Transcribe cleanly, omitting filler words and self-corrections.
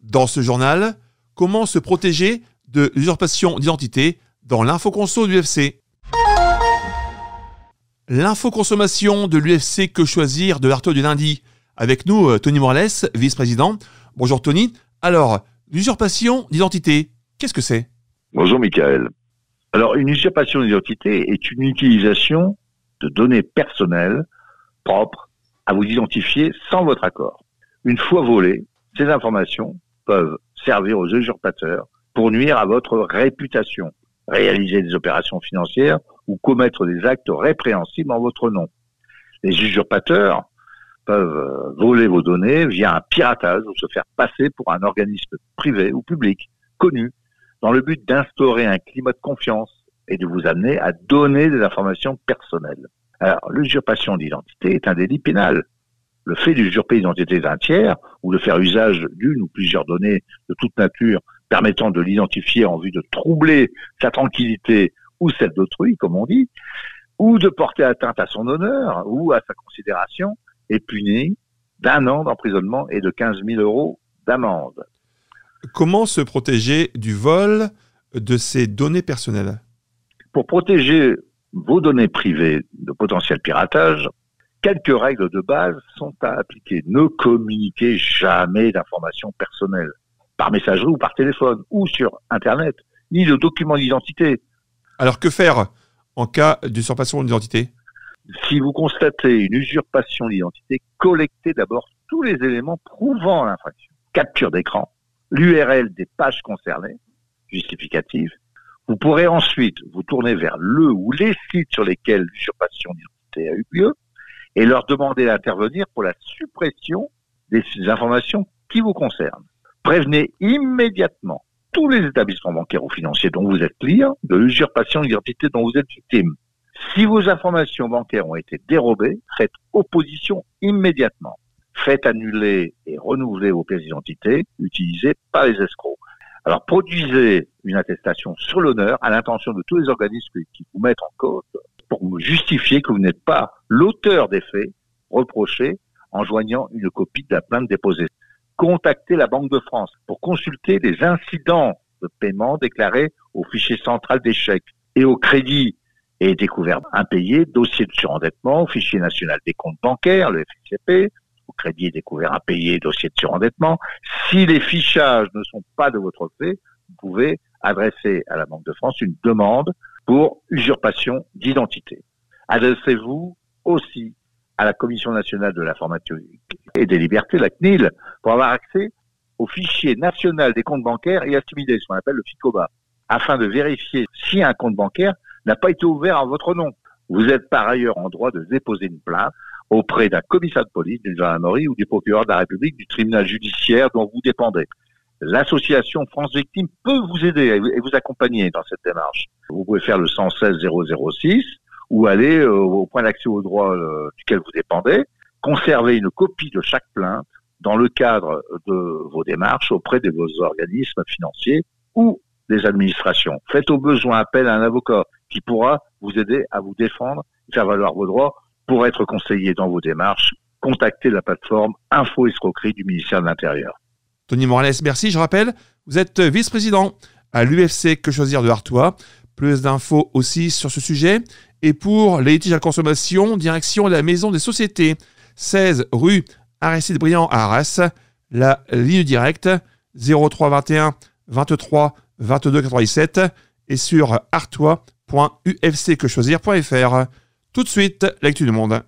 Dans ce journal, comment se protéger de l'usurpation d'identité dans l'infoconso de l'UFC. L'infoconsommation de l'UFC Que Choisir de Artois du lundi. Avec nous, Tony Morales, vice-président. Bonjour Tony. Alors, l'usurpation d'identité, qu'est-ce que c'est ? Bonjour Michael. Alors, une usurpation d'identité est une utilisation de données personnelles propres à vous identifier sans votre accord. Une fois volées, ces informations peuvent servir aux usurpateurs pour nuire à votre réputation, réaliser des opérations financières ou commettre des actes répréhensibles en votre nom. Les usurpateurs peuvent voler vos données via un piratage ou se faire passer pour un organisme privé ou public connu dans le but d'instaurer un climat de confiance et de vous amener à donner des informations personnelles. Alors, l'usurpation d'identité est un délit pénal. Le fait d'usurper l'identité d'un tiers ou de faire usage d'une ou plusieurs données de toute nature permettant de l'identifier en vue de troubler sa tranquillité ou celle d'autrui, comme on dit, ou de porter atteinte à son honneur ou à sa considération, est puni d'1 an d'emprisonnement et de 15 000 € d'amende. Comment se protéger du vol de ces données personnelles ? Pour protéger vos données privées de potentiel piratage, quelques règles de base sont à appliquer. Ne communiquez jamais d'informations personnelles, par messagerie ou par téléphone, ou sur Internet, ni de documents d'identité. Alors que faire en cas d'usurpation d'identité ? Si vous constatez une usurpation d'identité, collectez d'abord tous les éléments prouvant l'infraction. Capture d'écran, l'URL des pages concernées, justificatif. Vous pourrez ensuite vous tourner vers le ou les sites sur lesquels l'usurpation d'identité a eu lieu et leur demander d'intervenir pour la suppression des informations qui vous concernent. Prévenez immédiatement tous les établissements bancaires ou financiers dont vous êtes client de l'usurpation d'identité dont vous êtes victime. Si vos informations bancaires ont été dérobées, faites opposition immédiatement. Faites annuler et renouveler vos pièces d'identité utilisées par les escrocs. Alors, produisez une attestation sur l'honneur à l'intention de tous les organismes qui vous mettent en cause pour vous justifier que vous n'êtes pas l'auteur des faits reprochés en joignant une copie de la plainte déposée. Contactez la Banque de France pour consulter les incidents de paiement déclarés au fichier central des chèques et au crédit et découvert impayé, dossier de surendettement, au fichier national des comptes bancaires, le FICP, au crédit et découvert impayé, dossier de surendettement. Si les fichages ne sont pas de votre fait, vous pouvez adresser à la Banque de France une demande pour usurpation d'identité. Adressez-vous aussi à la Commission nationale de l'informatique et des libertés, la CNIL, pour avoir accès au fichier national des comptes bancaires et assimilés, ce qu'on appelle le FICOBA, afin de vérifier si un compte bancaire n'a pas été ouvert en votre nom. Vous êtes par ailleurs en droit de déposer une plainte auprès d'un commissaire de police, d'une gendarmerie ou du procureur de la République, du tribunal judiciaire dont vous dépendez. L'association France Victime peut vous aider et vous accompagner dans cette démarche. Vous pouvez faire le 116 006 ou aller au point d'accès aux droits duquel vous dépendez, conserver une copie de chaque plainte dans le cadre de vos démarches auprès de vos organismes financiers ou des administrations. Faites au besoin appel à un avocat qui pourra vous aider à vous défendre et faire valoir vos droits. Pour être conseillé dans vos démarches, contactez la plateforme Info Escroquerie du ministère de l'Intérieur. Tony Morales, merci. Je rappelle, vous êtes vice-président à l'UFC Que Choisir de Artois. Plus d'infos aussi sur ce sujet. Et pour les litiges à consommation, direction la Maison des Sociétés, 16 rue Aristide Briand à Arras. La ligne directe 03 21 23 22 97 et sur artois.ufcquechoisir.fr. Tout de suite, l'actu du monde.